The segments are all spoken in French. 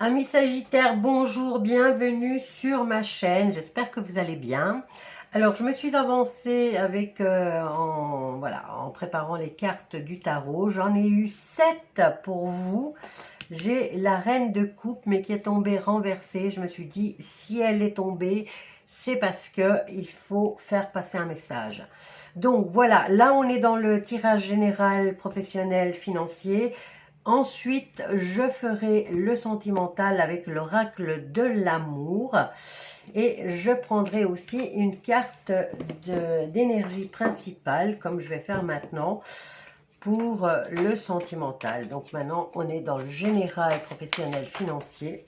Amis Sagittaires, bonjour, bienvenue sur ma chaîne, j'espère que vous allez bien. Alors, je me suis avancée avec, en préparant les cartes du tarot. J'en ai eu 7 pour vous. J'ai la reine de coupe, mais qui est tombée renversée. Je me suis dit, si elle est tombée, c'est parce qu'il faut faire passer un message. Donc voilà, là on est dans le tirage général professionnel financier. Ensuite, je ferai le sentimental avec l'oracle de l'amour. Et je prendrai aussi une carte d'énergie principale, comme je vais faire maintenant, pour le sentimental. Donc maintenant, on est dans le général professionnel financier.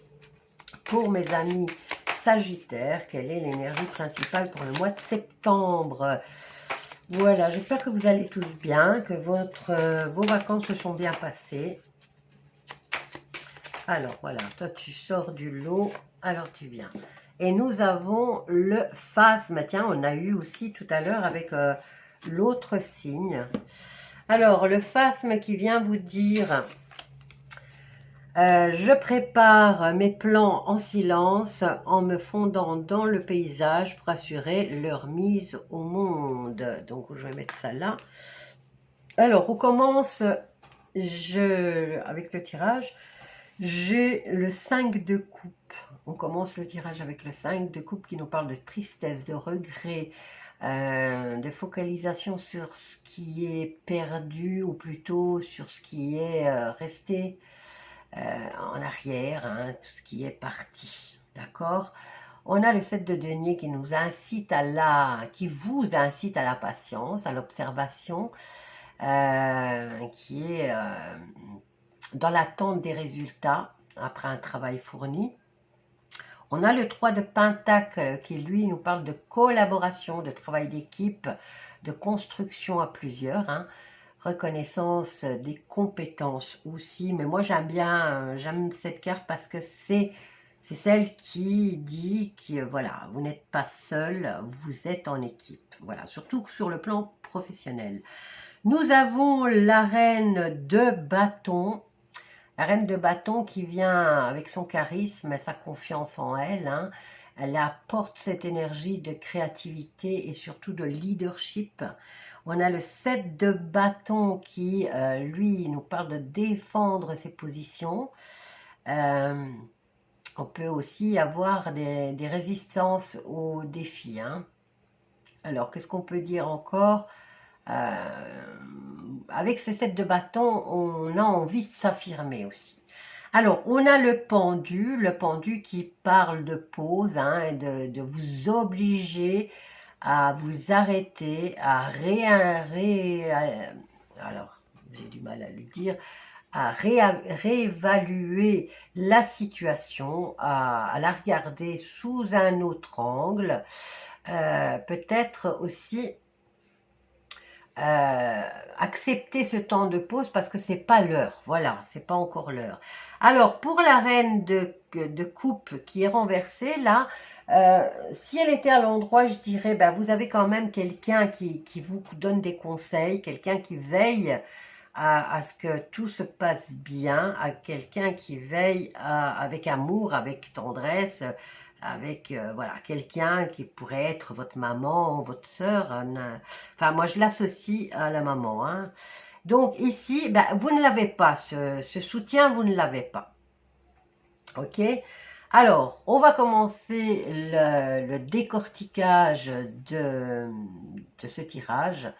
Pour mes amis Sagittaires, quelle est l'énergie principale pour le mois de septembre? Voilà, j'espère que vous allez tous bien, que vos vacances se sont bien passées. Alors voilà, toi tu sors du lot, alors tu viens. Et nous avons le phasme, tiens, on a eu aussi tout à l'heure avec l'autre signe. Alors, le phasme qui vient vous dire, je prépare mes plans en silence en me fondant dans le paysage pour assurer leur mise au monde. Donc, je vais mettre ça là. Alors, on commence avec le tirage. J'ai le 5 de coupe. On commence le tirage avec le 5 de coupe qui nous parle de tristesse, de regret, de focalisation sur ce qui est perdu ou plutôt sur ce qui est resté en arrière, hein, tout ce qui est parti. D'accord? On a le 7 de denier qui nous incite qui vous incite à la patience, à l'observation, qui est dans l'attente des résultats après un travail fourni. On a le 3 de Pentacle qui, lui, nous parle de collaboration, de travail d'équipe, de construction à plusieurs, hein. Reconnaissance des compétences aussi. Mais moi, j'aime cette carte parce que c'est celle qui dit que voilà, vous n'êtes pas seul, vous êtes en équipe. Voilà, surtout sur le plan professionnel. Nous avons la reine de bâton. La reine de bâton qui vient avec son charisme et sa confiance en elle, hein. Elle apporte cette énergie de créativité et surtout de leadership. On a le 7 de bâton qui, lui, nous parle de défendre ses positions. On peut aussi avoir des résistances aux défis, hein. Alors, qu'est-ce qu'on peut dire encore? Avec ce 7 de bâton, on a envie de s'affirmer aussi. Alors, on a le pendu qui parle de pause, hein, et de vous obliger à vous arrêter, alors, j'ai du mal à le dire, à réévaluer la situation, à la regarder sous un autre angle, peut-être aussi accepter ce temps de pause parce que c'est pas l'heure, voilà, c'est pas encore l'heure. Alors pour la reine de coupe qui est renversée là, si elle était à l'endroit, je dirais, ben, vous avez quand même quelqu'un qui vous donne des conseils, quelqu'un qui veille à ce que tout se passe bien, à quelqu'un qui veille avec amour, avec tendresse, avec voilà, quelqu'un qui pourrait être votre maman, votre sœur. Enfin, moi, je l'associe à la maman, hein. Donc, ici, ben, vous ne l'avez pas, ce soutien, vous ne l'avez pas. OK? Alors, on va commencer le décortiquage de ce tirage.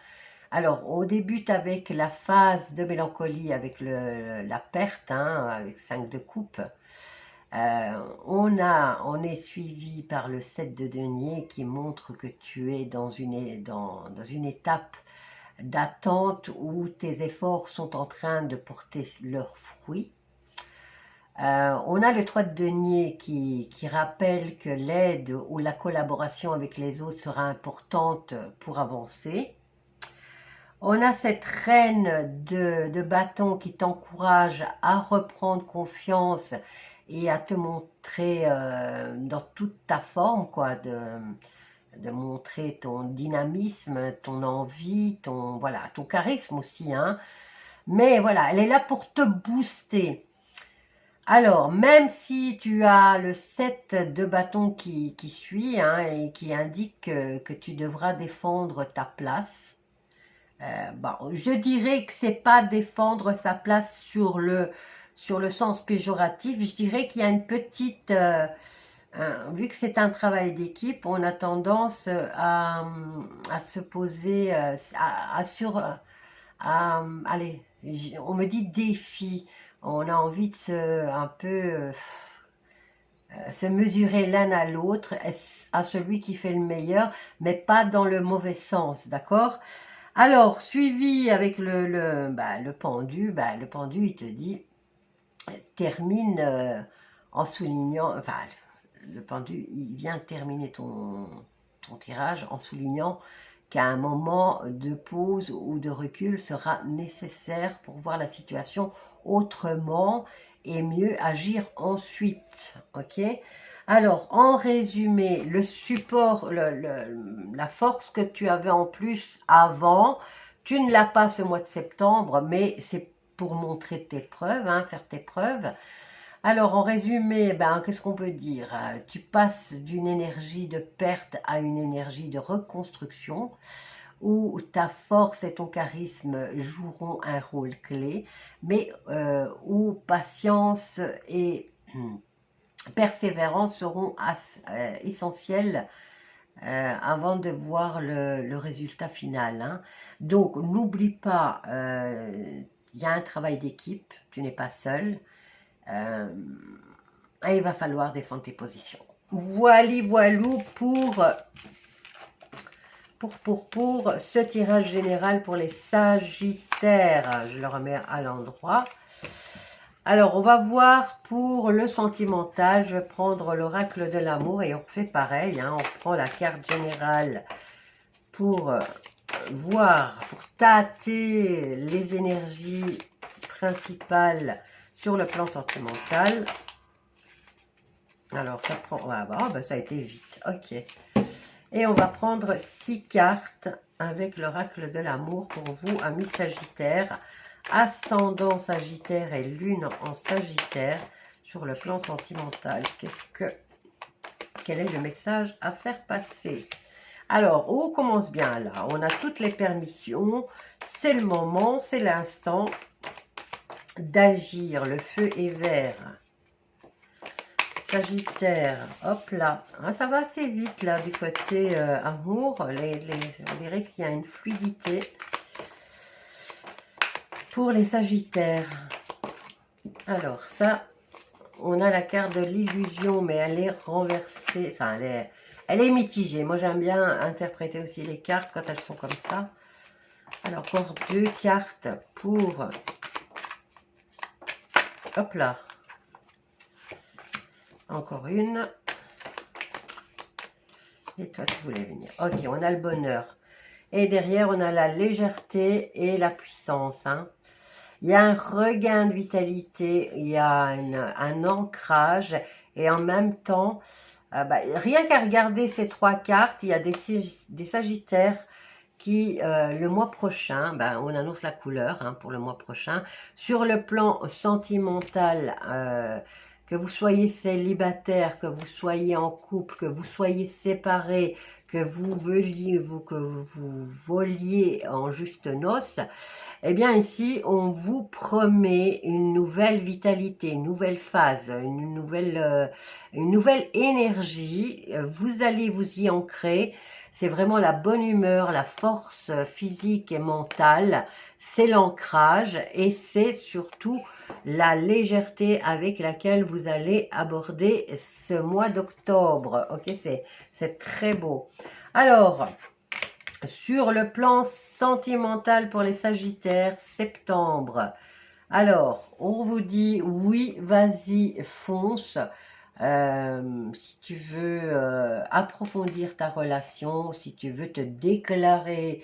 Alors, on débute avec la phase de mélancolie, avec la perte, hein, avec 5 de coupe. On est suivi par le 7 de denier qui montre que tu es dans une étape d'attente où tes efforts sont en train de porter leurs fruits. On a le 3 de denier qui rappelle que l'aide ou la collaboration avec les autres sera importante pour avancer. On a cette reine de bâton qui t'encourage à reprendre confiance et à te montrer dans toute ta forme, quoi, de montrer ton dynamisme, ton envie, voilà, ton charisme aussi, hein. Mais voilà, elle est là pour te booster. Alors, même si tu as le 7 de bâton qui suit hein, et qui indique que tu devras défendre ta place, bon, je dirais que c'est pas défendre sa place sur le sens péjoratif, je dirais qu'il y a une petite... vu que c'est un travail d'équipe, on a tendance à se poser, allez, on me dit défi, on a envie de un peu se mesurer l'un à l'autre, à celui qui fait le meilleur, mais pas dans le mauvais sens, d'accord? Alors, suivi avec le pendu, le pendu, il te dit, termine en soulignant, enfin, le pendu, il vient terminer ton tirage en soulignant qu'un moment de pause ou de recul sera nécessaire pour voir la situation autrement et mieux agir ensuite. Ok? Alors, en résumé, le support, la force que tu avais en plus avant, tu ne l'as pas ce mois de septembre, mais c'est pour montrer tes preuves, hein, faire tes preuves. Alors, en résumé, qu'est-ce qu'on peut dire? Tu passes d'une énergie de perte à une énergie de reconstruction, où ta force et ton charisme joueront un rôle clé, mais où patience et persévérance seront essentielles avant de voir le résultat final. Hein. Donc, n'oublie pas, il y a un travail d'équipe, tu n'es pas seul. Et il va falloir défendre tes positions. Voilou pour ce tirage général pour les Sagittaires. Je le remets à l'endroit. Alors, on va voir pour le sentimental. Je vais prendre l'oracle de l'amour et on fait pareil. Hein, on prend la carte générale pour voir, pour tâter les énergies principales sur le plan sentimental. Alors, ça prend... ça a été vite. Ok. Et on va prendre 6 cartes avec l'oracle de l'amour pour vous, amis Sagittaire. Ascendant Sagittaire et Lune en Sagittaire sur le plan sentimental. Quel est le message à faire passer? Alors, on commence bien là. On a toutes les permissions. C'est le moment, c'est l'instant d'agir. Le feu est vert. Sagittaire, hop là. Ah, ça va assez vite là du côté amour. On dirait qu'il y a une fluidité pour les Sagittaires. Alors ça, on a la carte de l'illusion, mais elle est renversée. Enfin, elle est mitigée. Moi, j'aime bien interpréter aussi les cartes quand elles sont comme ça. Alors, encore 2 cartes pour... Hop là. Encore une. Et toi, tu voulais venir. Ok, on a le bonheur. Et derrière, on a la légèreté et la puissance. Hein. Il y a un regain de vitalité, il y a un ancrage. Et en même temps, rien qu'à regarder ces 3 cartes, il y a des Sagittaires qui, le mois prochain, on annonce la couleur hein, pour le mois prochain. Sur le plan sentimental, que vous soyez célibataire, que vous soyez en couple, que vous soyez séparés, que vous voliez en juste noces, eh bien ici, on vous promet une nouvelle vitalité, une nouvelle phase, une nouvelle énergie. Vous allez vous y ancrer. C'est vraiment la bonne humeur, la force physique et mentale. C'est l'ancrage et c'est surtout la légèreté avec laquelle vous allez aborder ce mois d'octobre. Ok, c'est très beau. Alors, sur le plan sentimental pour les Sagittaires, septembre. Alors, on vous dit oui, vas-y, fonce. Si tu veux approfondir ta relation, si tu veux te déclarer,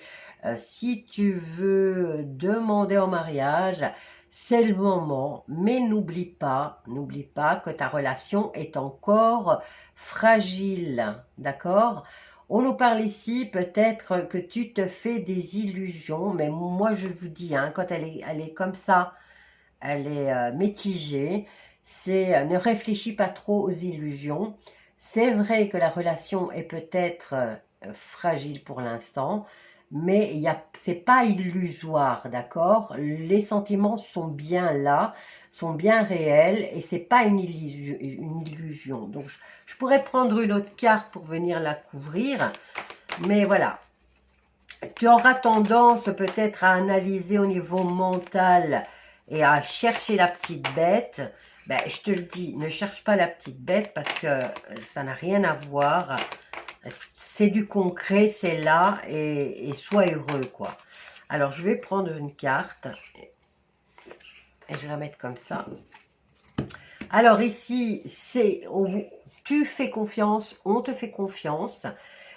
si tu veux demander en mariage, c'est le moment, mais n'oublie pas que ta relation est encore fragile, d'accord? On nous parle ici peut-être que tu te fais des illusions, mais moi je vous dis, hein, quand elle est comme ça, elle est mitigée. c'est ne réfléchis pas trop aux illusions. C'est vrai que la relation est peut-être fragile pour l'instant, mais c'est pas illusoire, d'accord? Les sentiments sont bien là, sont bien réels, et c'est pas une illusion. Donc, je pourrais prendre une autre carte pour venir la couvrir, mais voilà. Tu auras tendance peut-être à analyser au niveau mental et à chercher la petite bête. Ben, je te le dis, ne cherche pas la petite bête parce que ça n'a rien à voir. C'est du concret, c'est là, et sois heureux, quoi. Alors, je vais prendre une carte et je vais la mettre comme ça. Alors ici, tu fais confiance, on te fait confiance.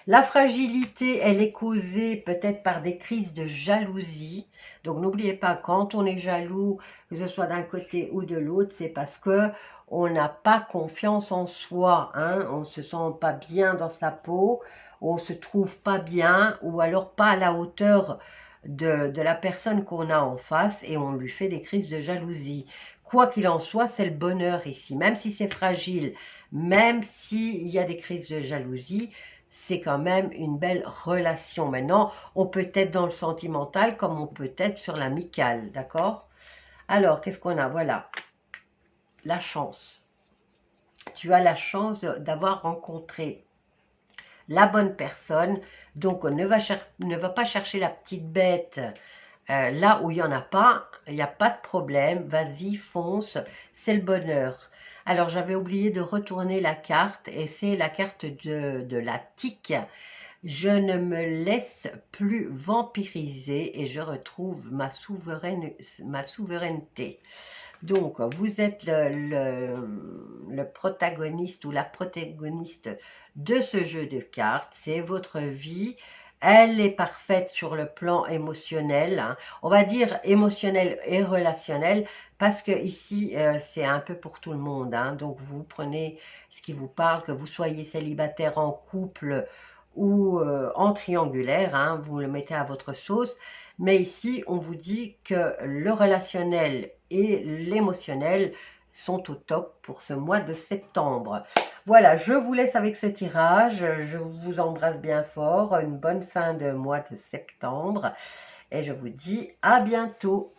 La fragilité, elle est causée peut-être par des crises de jalousie. Donc n'oubliez pas, quand on est jaloux, que ce soit d'un côté ou de l'autre, c'est parce que on n'a pas confiance en soi, hein, on ne se sent pas bien dans sa peau, on se trouve pas bien, ou alors pas à la hauteur de la personne qu'on a en face, et on lui fait des crises de jalousie. Quoi qu'il en soit, c'est le bonheur ici, même si c'est fragile, même s'il y a des crises de jalousie, c'est quand même une belle relation. Maintenant, on peut être dans le sentimental comme on peut être sur l'amical, d'accord? Alors, qu'est-ce qu'on a? Voilà, la chance. Tu as la chance d'avoir rencontré la bonne personne, donc ne va pas chercher la petite bête là où il n'y en a pas, il n'y a pas de problème, vas-y, fonce, c'est le bonheur. Alors, j'avais oublié de retourner la carte, et c'est la carte de la tique. Je ne me laisse plus vampiriser et je retrouve ma souveraineté. Donc, vous êtes le protagoniste ou la protagoniste de ce jeu de cartes. C'est votre vie. Elle est parfaite sur le plan émotionnel, hein. On va dire émotionnel et relationnel, parce que ici, c'est un peu pour tout le monde, hein. Donc, vous prenez ce qui vous parle, que vous soyez célibataire, en couple ou en triangulaire, hein, vous le mettez à votre sauce. Mais ici, on vous dit que le relationnel et l'émotionnel sont au top pour ce mois de septembre. Voilà, je vous laisse avec ce tirage. Je vous embrasse bien fort. Une bonne fin de mois de septembre. Et je vous dis à bientôt.